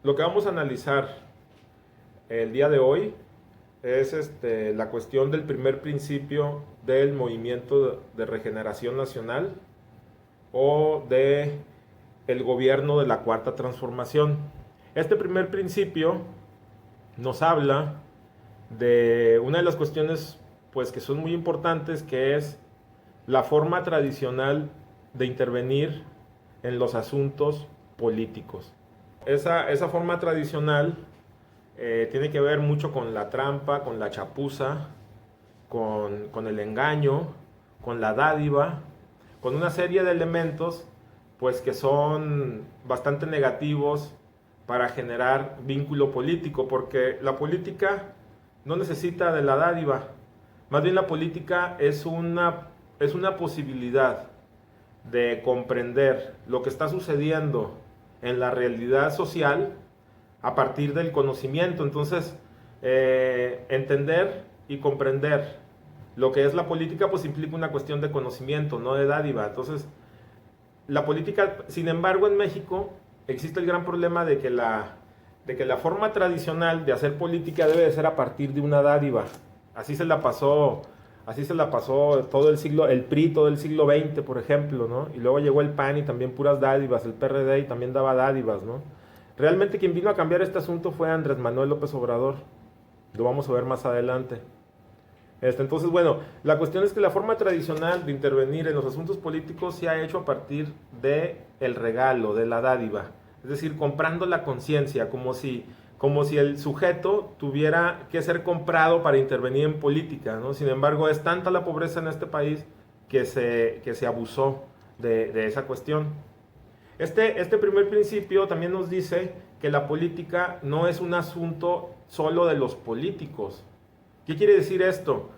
Lo que vamos a analizar el día de hoy es la cuestión del primer principio del movimiento de regeneración nacional o de el gobierno de la Cuarta Transformación. Este primer principio nos habla de una de las cuestiones pues que son muy importantes, que es la forma tradicional de intervenir en los asuntos políticos. Esa forma tradicional tiene que ver mucho con la trampa, con la chapuza, con el engaño, con la dádiva, con una serie de elementos pues que son bastante negativos para generar vínculo político, porque la política no necesita de la dádiva, más bien la política es una posibilidad de comprender lo que está sucediendo en la realidad social a partir del conocimiento. Entonces, entender y comprender lo que es la política pues implica una cuestión de conocimiento, no de dádiva. Entonces, la política, sin embargo, en México existe el gran problema de que la forma tradicional de hacer política debe de ser a partir de una dádiva. Así se la pasó, así se la pasó todo el PRI, todo el siglo XX, por ejemplo, ¿no? Y luego llegó el PAN y también puras dádivas, el PRD y también daba dádivas, ¿no? Realmente quien vino a cambiar este asunto fue Andrés Manuel López Obrador. Lo vamos a ver más adelante. Entonces, bueno, la cuestión es que la forma tradicional de intervenir en los asuntos políticos se ha hecho a partir de el regalo, de la dádiva. Es decir, comprando la conciencia, como si el sujeto tuviera que ser comprado para intervenir en política, ¿no? Sin embargo, es tanta la pobreza en este país que se abusó de esa cuestión. Este primer principio también nos dice que la política no es un asunto solo de los políticos. ¿Qué quiere decir esto?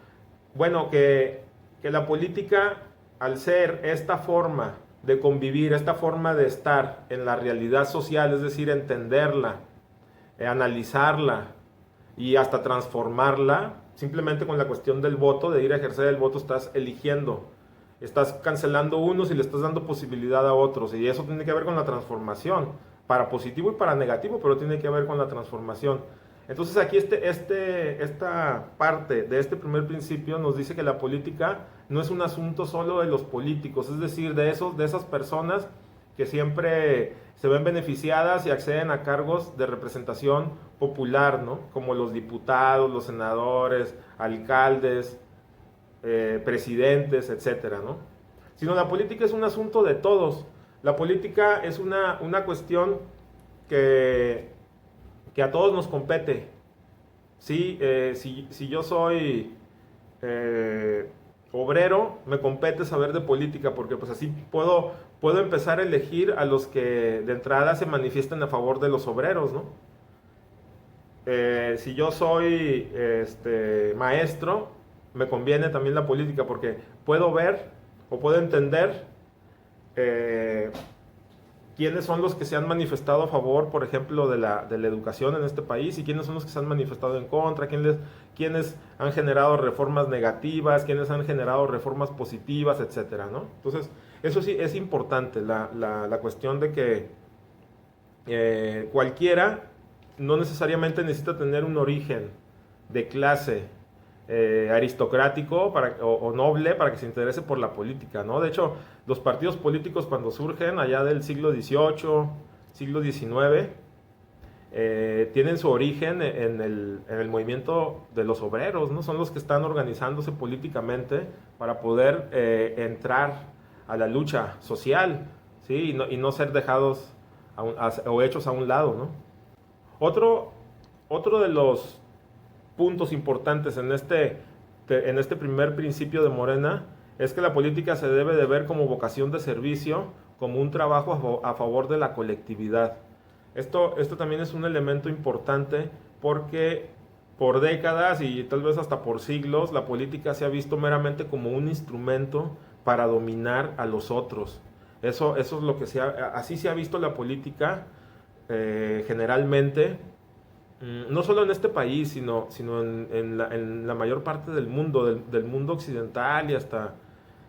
Bueno, que la política, al ser esta forma de convivir, esta forma de estar en la realidad social, es decir, entenderla, analizarla y hasta transformarla, simplemente con la cuestión del voto, de ir a ejercer el voto, estás eligiendo, estás cancelando unos y le estás dando posibilidad a otros, y eso tiene que ver con la transformación, para positivo y para negativo, pero tiene que ver con la transformación. Entonces aquí esta parte de este primer principio nos dice que la política no es un asunto solo de los políticos, es decir, de esas personas que siempre se ven beneficiadas y acceden a cargos de representación popular, ¿no? Como los diputados, los senadores, alcaldes, presidentes, etcétera, ¿no? Sino la política es un asunto de todos. La política es una cuestión que a todos nos compete. ¿Sí? Si yo soy obrero, me compete saber de política, porque pues así puedo empezar a elegir a los que de entrada se manifiesten a favor de los obreros, ¿no? Si yo soy maestro, me conviene también la política, porque puedo ver o puedo entender eh, quiénes son los que se han manifestado a favor, por ejemplo, de la educación en este país, y quiénes son los que se han manifestado en contra, quiénes han generado reformas negativas, quiénes han generado reformas positivas, etcétera, ¿no? Entonces, eso sí es importante, la cuestión de que cualquiera no necesariamente necesita tener un origen de clase aristocrático o noble para que se interese por la política, ¿no? De hecho, los partidos políticos cuando surgen allá del siglo XVIII, siglo XIX, tienen su origen en el movimiento de los obreros, ¿no? Son los que están organizándose políticamente para poder entrar a la lucha social, ¿sí? Y no ser dejados o hechos a un lado, ¿no? Otro de los puntos importantes en este primer principio de Morena es que la política se debe de ver como vocación de servicio, como un trabajo a favor de la colectividad. Esto también es un elemento importante, porque por décadas y tal vez hasta por siglos la política se ha visto meramente como un instrumento para dominar a los otros. Eso es lo que así se ha visto la política generalmente, no solo en este país, sino en la mayor parte del mundo, del mundo occidental y hasta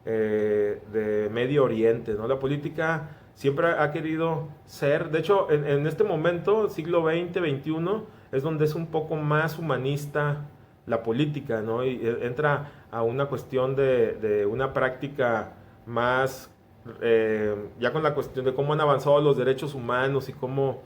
de Medio Oriente, ¿no? La política siempre ha querido ser, de hecho, en este momento, siglo XX, XXI, es donde es un poco más humanista la política, ¿no? Y entra a una cuestión de una práctica más, ya con la cuestión de cómo han avanzado los derechos humanos y cómo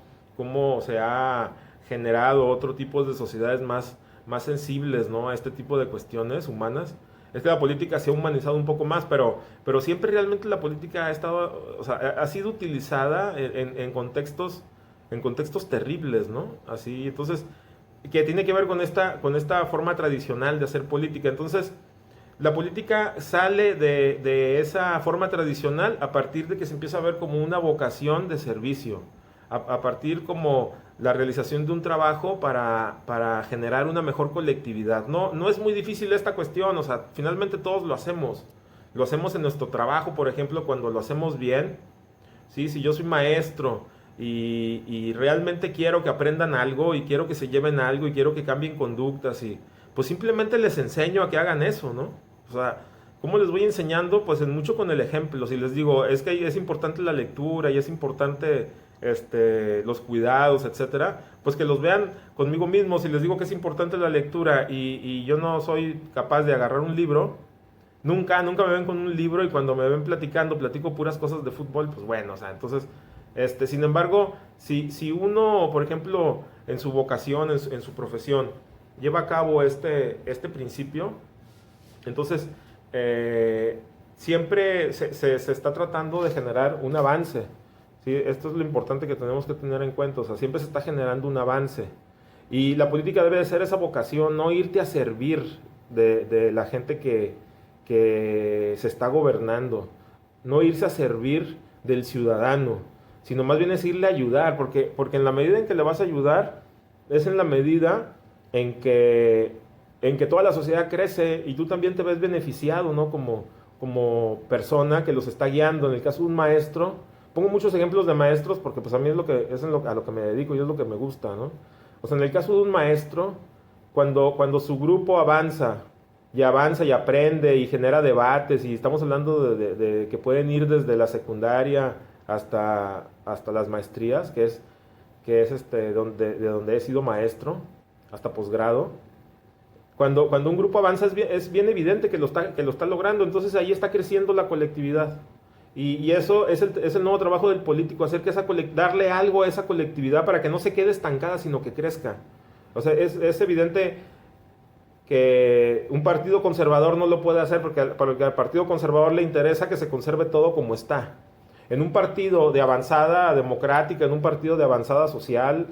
se ha generado otro tipo de sociedades más sensibles, ¿no? A este tipo de cuestiones humanas. Es que la política se ha humanizado un poco más, pero siempre realmente la política ha estado, o sea, ha sido utilizada en contextos terribles, ¿no? Así, entonces, que tiene que ver con esta forma tradicional de hacer política. Entonces, la política sale de esa forma tradicional a partir de que se empieza a ver como una vocación de servicio, a partir como la realización de un trabajo para generar una mejor colectividad. No es muy difícil esta cuestión, o sea, finalmente todos lo hacemos. Lo hacemos en nuestro trabajo, por ejemplo, cuando lo hacemos bien. ¿Sí? Si yo soy maestro y realmente quiero que aprendan algo y quiero que se lleven algo y quiero que cambien conductas, y pues simplemente les enseño a que hagan eso, ¿no? O sea, ¿cómo les voy enseñando? Pues en mucho con el ejemplo. Si les digo, es que es importante la lectura y es importante los cuidados, etcétera, pues que los vean conmigo mismo. Si les digo que es importante la lectura y yo no soy capaz de agarrar un libro, nunca me ven con un libro, y cuando me ven platicando, platico puras cosas de fútbol, pues bueno, o sea, entonces, sin embargo, si uno, por ejemplo, en su vocación, en su profesión, lleva a cabo este principio, entonces, siempre se está tratando de generar un avance. ¿Sí? Esto es lo importante que tenemos que tener en cuenta. O sea, siempre se está generando un avance. Y la política debe de ser esa vocación, no irte a servir de la gente que se está gobernando, no irse a servir del ciudadano, sino más bien es irle a ayudar, porque en la medida en que le vas a ayudar, es en la medida en que toda la sociedad crece y tú también te ves beneficiado, ¿no? Como persona que los está guiando. En el caso de un maestro, pongo muchos ejemplos de maestros porque pues a mí a lo que me dedico y es lo que me gusta, ¿no? O sea, en el caso de un maestro, cuando su grupo avanza y aprende y genera debates, y estamos hablando de que pueden ir desde la secundaria hasta las maestrías, que es de donde he sido maestro, hasta posgrado. Cuando un grupo avanza es bien evidente que lo está logrando, entonces ahí está creciendo la colectividad. Y eso es el nuevo trabajo del político, hacer que darle algo a esa colectividad para que no se quede estancada, sino que crezca. O sea, es evidente que un partido conservador no lo puede hacer porque al partido conservador le interesa que se conserve todo como está. En un partido de avanzada democrática, en un partido de avanzada social,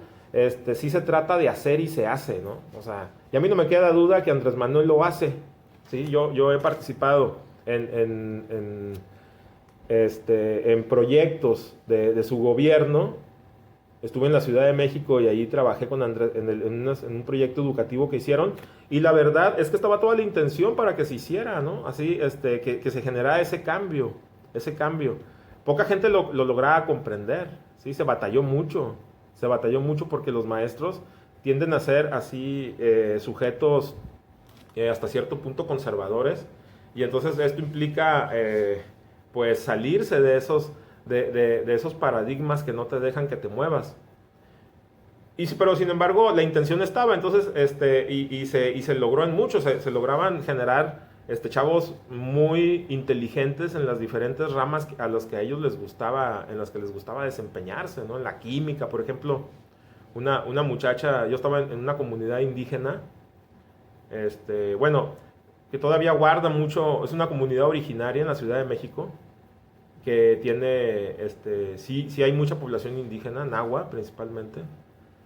sí se trata de hacer y se hace, ¿no? O sea, y a mí no me queda duda que Andrés Manuel lo hace, ¿sí? Yo he participado en proyectos de su gobierno. Estuve en la Ciudad de México y ahí trabajé con Andrés en un proyecto educativo que hicieron, y la verdad es que estaba toda la intención para que se hiciera, ¿no? Así, que se generara ese cambio. Poca gente lo lograba comprender, ¿sí? Se batalló mucho porque los maestros tienden a ser así sujetos hasta cierto punto conservadores, y entonces esto implica pues salirse de esos paradigmas que no te dejan que te muevas. Pero sin embargo la intención estaba, entonces y se logró en muchos, se lograban generar chavos muy inteligentes en las diferentes ramas a las que a ellos les gustaba, en las que les gustaba desempeñarse, ¿no? En la química, por ejemplo, una muchacha, yo estaba en una comunidad indígena, bueno, que todavía guarda mucho, es una comunidad originaria en la Ciudad de México, que tiene, sí hay mucha población indígena, náhuatl principalmente.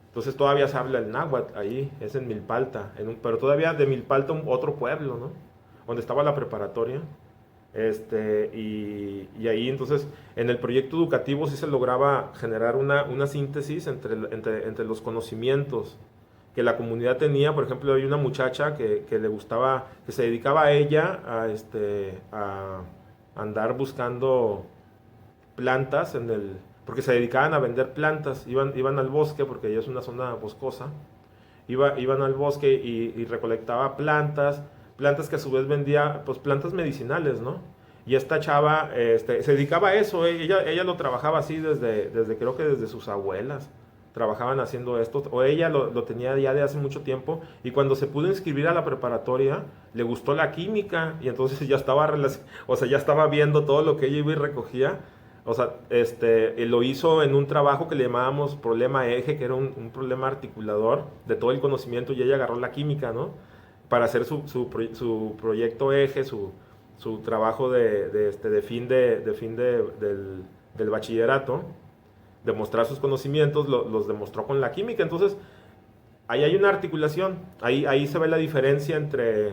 Entonces todavía se habla el náhuatl ahí, es en Milpalta, pero todavía de Milpalta otro pueblo, ¿no? Donde estaba la preparatoria. Y ahí entonces en el proyecto educativo sí se lograba generar una síntesis entre los conocimientos que la comunidad tenía. Por ejemplo, hay una muchacha que le gustaba, que se dedicaba a ella a andar buscando plantas porque se dedicaban a vender plantas, iban al bosque porque ella es una zona boscosa, iban al bosque y recolectaba plantas que a su vez vendía, pues plantas medicinales, ¿no? Y esta chava se dedicaba a eso, ella lo trabajaba así desde creo que desde sus abuelas. Trabajaban haciendo esto, o ella lo tenía ya de hace mucho tiempo, y cuando se pudo inscribir a la preparatoria, le gustó la química, y entonces ya estaba, o sea, ya estaba viendo todo lo que ella iba y recogía. O sea, lo hizo en un trabajo que le llamábamos problema eje, que era un problema articulador de todo el conocimiento, y ella agarró la química, ¿no? Para hacer su proyecto eje, su trabajo de fin, del bachillerato, demostrar sus conocimientos, los demostró con la química. Entonces, ahí hay una articulación, ahí se ve la diferencia entre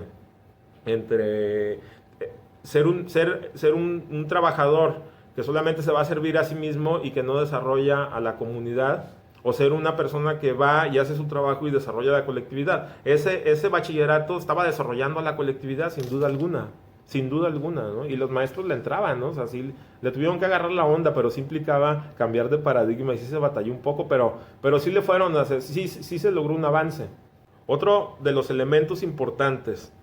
ser un trabajador que solamente se va a servir a sí mismo y que no desarrolla a la comunidad, o ser una persona que va y hace su trabajo y desarrolla la colectividad. Ese bachillerato estaba desarrollando a la colectividad sin duda alguna, ¿no? Y los maestros le entraban, ¿no? O sea, sí le tuvieron que agarrar la onda, pero sí implicaba cambiar de paradigma y sí se batalló un poco, pero sí le fueron a hacer, sí se logró un avance. Otro de los elementos importantes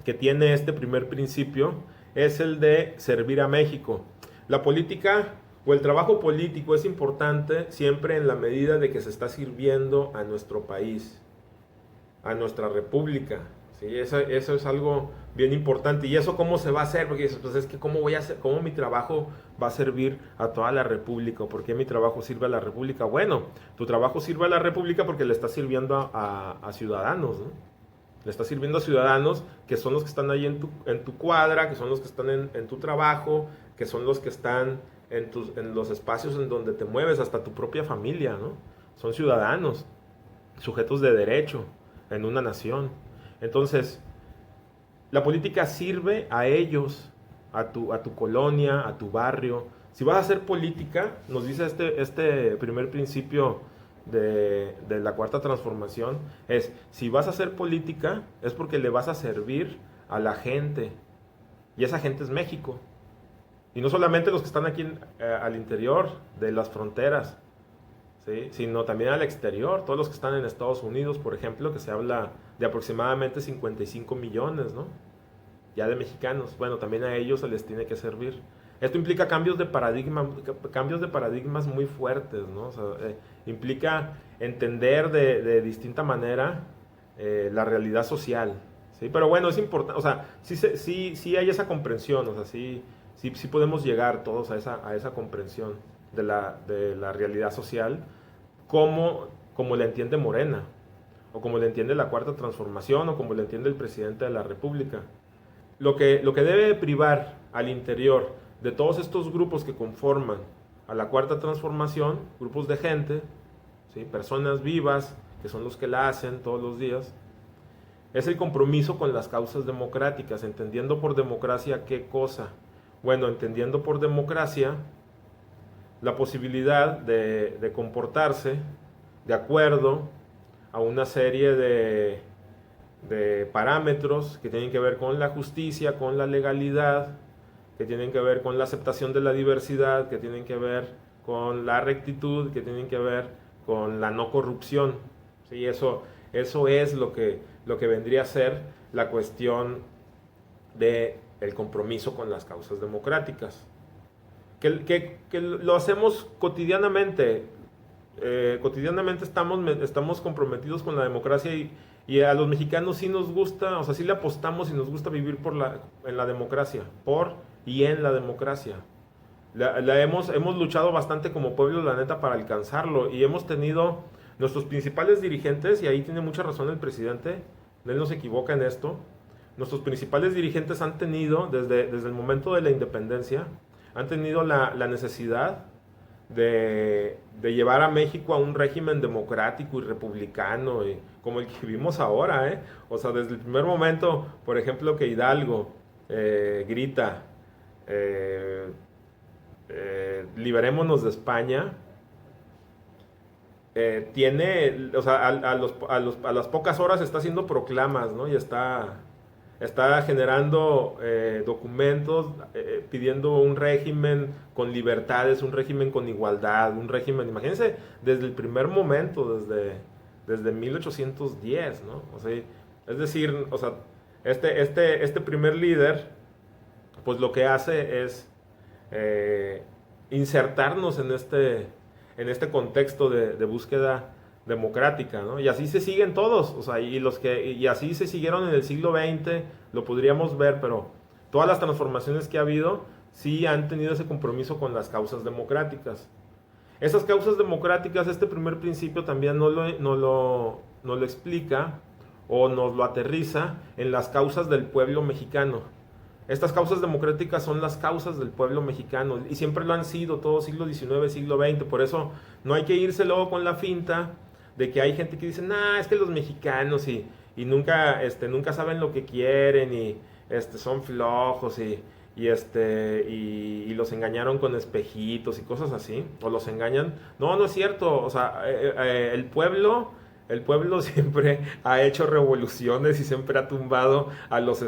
que tiene este primer principio es el de servir a México. La política o el trabajo político es importante siempre en la medida de que se está sirviendo a nuestro país, a nuestra república. ¿Sí? Eso es algo bien importante. ¿Y eso cómo se va a hacer? Porque dices, pues es que ¿cómo voy a hacer, cómo mi trabajo va a servir a toda la república? ¿Por qué mi trabajo sirve a la república? Bueno, tu trabajo sirve a la república porque le está sirviendo a ciudadanos, ¿no? Le está sirviendo a ciudadanos que son los que están ahí en tu cuadra, que son los que están en tu trabajo, que son los que están en los espacios en donde te mueves, hasta tu propia familia, ¿no? Son ciudadanos, sujetos de derecho en una nación. Entonces, la política sirve a ellos, a tu colonia, a tu barrio. Si vas a hacer política, nos dice este primer principio de la cuarta transformación, es, si vas a hacer política, es porque le vas a servir a la gente. Y esa gente es México. Y no solamente los que están aquí al interior de las fronteras, ¿sí? Sino también al exterior, todos los que están en Estados Unidos, por ejemplo, que se habla de aproximadamente 55 millones, ¿no? Ya de mexicanos. Bueno, también a ellos se les tiene que servir. Esto implica cambios de paradigmas muy fuertes, ¿no? O sea, implica entender de distinta manera la realidad social, ¿sí? Pero bueno, es importante, o sea, sí hay esa comprensión, o sea, sí podemos llegar todos a esa comprensión de la realidad social, como la entiende Morena, o como la entiende la Cuarta Transformación, o como la entiende el presidente de la República. Lo que debe privar al interior de todos estos grupos que conforman a la Cuarta Transformación, grupos de gente, ¿sí? Personas vivas, que son los que la hacen todos los días, es el compromiso con las causas democráticas, entendiendo por democracia qué cosa. Bueno, entendiendo por democracia la posibilidad de comportarse de acuerdo a una serie de parámetros que tienen que ver con la justicia, con la legalidad, que tienen que ver con la aceptación de la diversidad, que tienen que ver con la rectitud, que tienen que ver con la no corrupción. ¿Sí? Eso es lo que vendría a ser la cuestión del compromiso con las causas democráticas. Que lo hacemos cotidianamente. Cotidianamente estamos comprometidos con la democracia y a los mexicanos sí nos gusta, o sea, sí le apostamos y nos gusta vivir en la democracia, por y en la democracia. Hemos luchado bastante como pueblo, la neta, para alcanzarlo, y hemos tenido nuestros principales dirigentes, y ahí tiene mucha razón el presidente, él no se equivoca en esto, nuestros principales dirigentes han tenido, desde el momento de la independencia, han tenido la necesidad de llevar a México a un régimen democrático y republicano, como el que vivimos ahora, ¿eh? O sea, desde el primer momento, por ejemplo, que Hidalgo grita, liberémonos de España, o sea, a las pocas horas está haciendo proclamas, ¿no? Y está generando documentos pidiendo un régimen con libertades, un régimen con igualdad, un régimen, imagínense, desde el primer momento, desde 1810, ¿no? O sea, es decir, o sea, este primer líder pues lo que hace es insertarnos en este contexto de búsqueda democrática, ¿no? Y así se siguen todos, o sea, y así se siguieron en el siglo XX, lo podríamos ver, pero todas las transformaciones que ha habido sí han tenido ese compromiso con las causas democráticas. Esas causas democráticas, este primer principio también no lo explica o nos lo aterriza en las causas del pueblo mexicano. Estas causas democráticas son las causas del pueblo mexicano y siempre lo han sido todo siglo XIX, siglo XX. Por eso no hay que irse luego con la finta de que hay gente que dice, nah, es que los mexicanos y nunca, nunca saben lo que quieren y son flojos y los engañaron con espejitos y cosas así, o los engañan. No, no es cierto. O sea, el pueblo siempre ha hecho revoluciones y siempre ha tumbado a los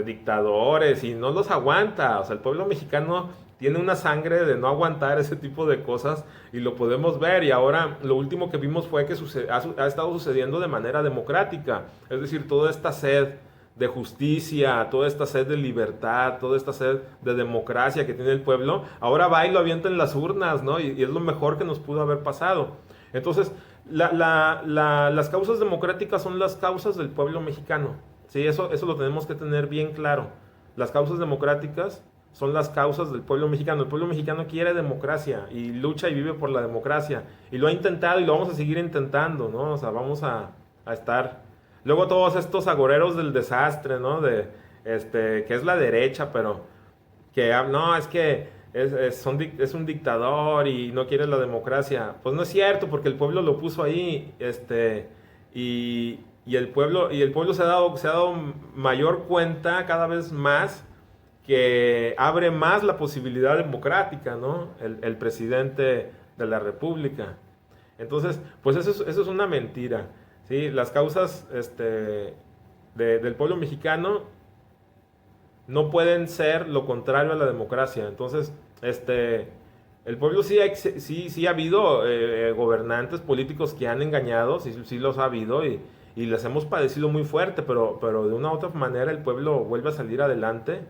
dictadores y no los aguanta. O sea, el pueblo mexicano tiene una sangre de no aguantar ese tipo de cosas y lo podemos ver. Y ahora lo último que vimos fue que ha estado sucediendo de manera democrática. Es decir, toda esta sed de justicia, toda esta sed de libertad, toda esta sed de democracia que tiene el pueblo, ahora va y lo avienta en las urnas, ¿no? Y es lo mejor que nos pudo haber pasado. Entonces, las causas democráticas son las causas del pueblo mexicano. Sí, eso lo tenemos que tener bien claro. Las causas democráticas son las causas del pueblo mexicano. El pueblo mexicano quiere democracia y lucha y vive por la democracia. Y lo ha intentado y lo vamos a seguir intentando, ¿no? O sea, vamos a estar... Luego todos estos agoreros del desastre, ¿no? Que es la derecha, pero que no, es que es un dictador y no quiere la democracia. Pues no es cierto, porque el pueblo lo puso ahí, y el pueblo se ha dado mayor cuenta cada vez más que abre más la posibilidad democrática, ¿no? El presidente de la República. Entonces, pues eso es una mentira. Sí, las causas del pueblo mexicano no pueden ser lo contrario a la democracia. Entonces, el pueblo sí ha habido gobernantes políticos que han engañado, sí los ha habido y les hemos padecido muy fuerte, pero de una u otra manera el pueblo vuelve a salir adelante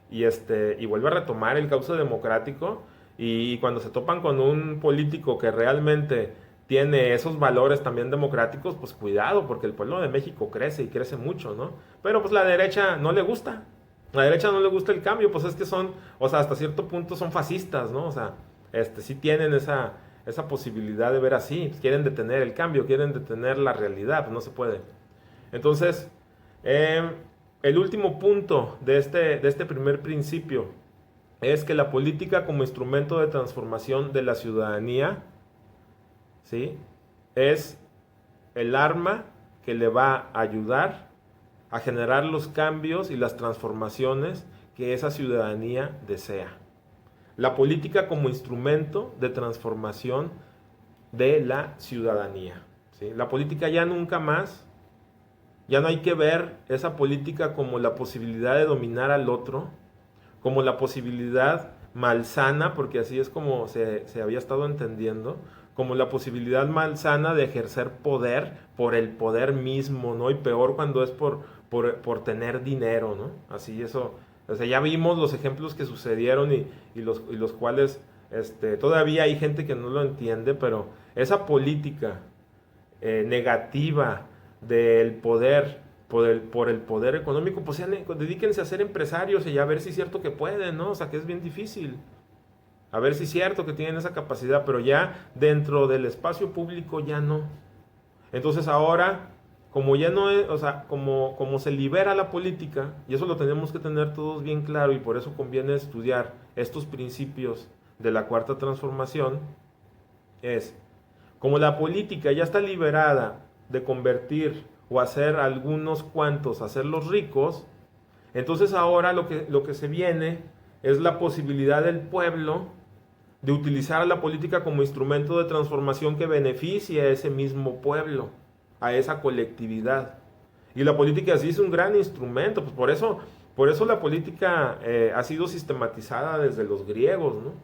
y vuelve a retomar el cauce democrático. Y cuando se topan con un político que realmente tiene esos valores también democráticos, pues cuidado, porque el pueblo de México crece y crece mucho, ¿no? Pero pues la derecha no le gusta. A la derecha no le gusta el cambio, pues es que son, o sea, hasta cierto punto son fascistas, ¿no? O sea, sí tienen esa posibilidad de ver así, pues quieren detener el cambio, quieren detener la realidad, pues no se puede. Entonces, el último punto de este primer principio es que la política como instrumento de transformación de la ciudadanía, ¿sí?, es el arma que le va a ayudar a generar los cambios y las transformaciones que esa ciudadanía desea. La política como instrumento de transformación de la ciudadanía, ¿sí? La política ya nunca más, ya no hay que ver esa política como la posibilidad de dominar al otro, como la posibilidad malsana, porque así es como se había estado entendiendo, como la posibilidad malsana de ejercer poder por el poder mismo, ¿no? Y peor cuando es por tener dinero, ¿no? Así eso, o sea, ya vimos los ejemplos que sucedieron y los cuales todavía hay gente que no lo entiende, pero esa política negativa del poder, por el poder económico, pues dedíquense a ser empresarios y a ver si es cierto que pueden, ¿no? O sea, que es bien difícil. A ver si es cierto que tienen esa capacidad, pero ya dentro del espacio público ya no. Entonces ahora, como ya no es, o sea, como se libera la política, y eso lo tenemos que tener todos bien claro, y por eso conviene estudiar estos principios de la cuarta transformación, es, como la política ya está liberada de convertir o hacer algunos cuantos, hacerlos ricos, entonces ahora lo que se viene es la posibilidad del pueblo de utilizar la política como instrumento de transformación que beneficie a ese mismo pueblo, a esa colectividad. Y la política sí es un gran instrumento, pues por eso la política ha sido sistematizada desde los griegos, ¿no?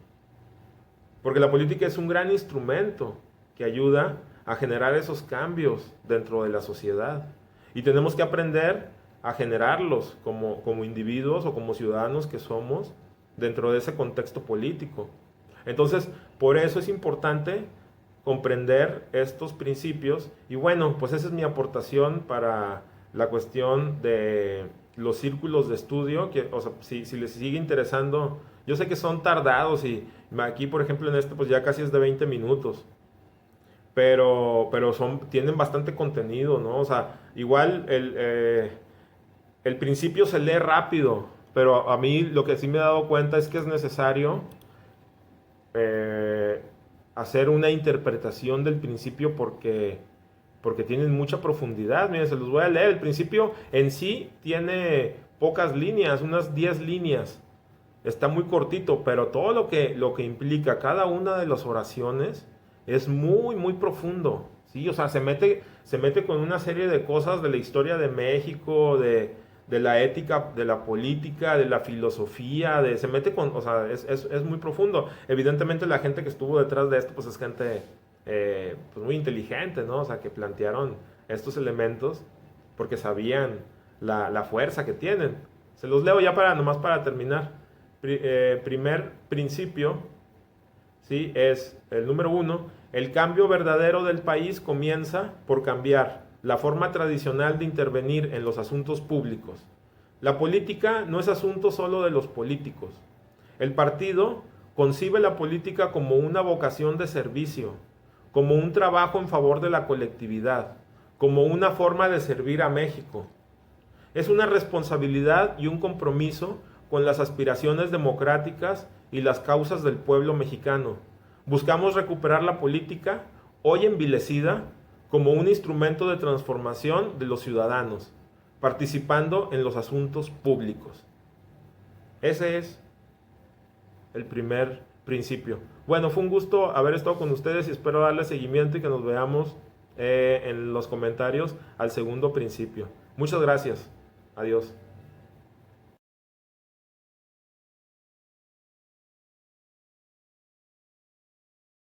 Porque la política es un gran instrumento que ayuda a generar esos cambios dentro de la sociedad. Y tenemos que aprender a generarlos como individuos o como ciudadanos que somos dentro de ese contexto político. Entonces, por eso es importante comprender estos principios y bueno, pues esa es mi aportación para la cuestión de los círculos de estudio, que, o sea, si les sigue interesando, yo sé que son tardados y aquí, por ejemplo, en este, pues ya casi es de 20 minutos, pero tienen bastante contenido, ¿no? O sea, igual el principio se lee rápido, pero a mí lo que sí me he dado cuenta es que es necesario eh, hacer una interpretación del principio porque tienen mucha profundidad. Miren, se los voy a leer. El principio en sí tiene pocas líneas, unas 10 líneas. Está muy cortito, pero todo lo que implica cada una de las oraciones es muy, muy profundo. ¿Sí? O sea, se mete con una serie de cosas de la historia de México, de la ética, de la política, de la filosofía, se mete con, o sea, es muy profundo. Evidentemente la gente que estuvo detrás de esto, pues es gente pues muy inteligente, ¿no? O sea, que plantearon estos elementos porque sabían la fuerza que tienen. Se los leo ya nomás para terminar. Primer principio, ¿sí? Es el número 1. El cambio verdadero del país comienza por cambiar la forma tradicional de intervenir en los asuntos públicos. La política no es asunto solo de los políticos. El partido concibe la política como una vocación de servicio, como un trabajo en favor de la colectividad, como una forma de servir a México. Es una responsabilidad y un compromiso con las aspiraciones democráticas y las causas del pueblo mexicano. Buscamos recuperar la política, hoy envilecida, como un instrumento de transformación de los ciudadanos, participando en los asuntos públicos. Ese es el primer principio. Bueno, fue un gusto haber estado con ustedes y espero darle seguimiento y que nos veamos en los comentarios al segundo principio. Muchas gracias. Adiós.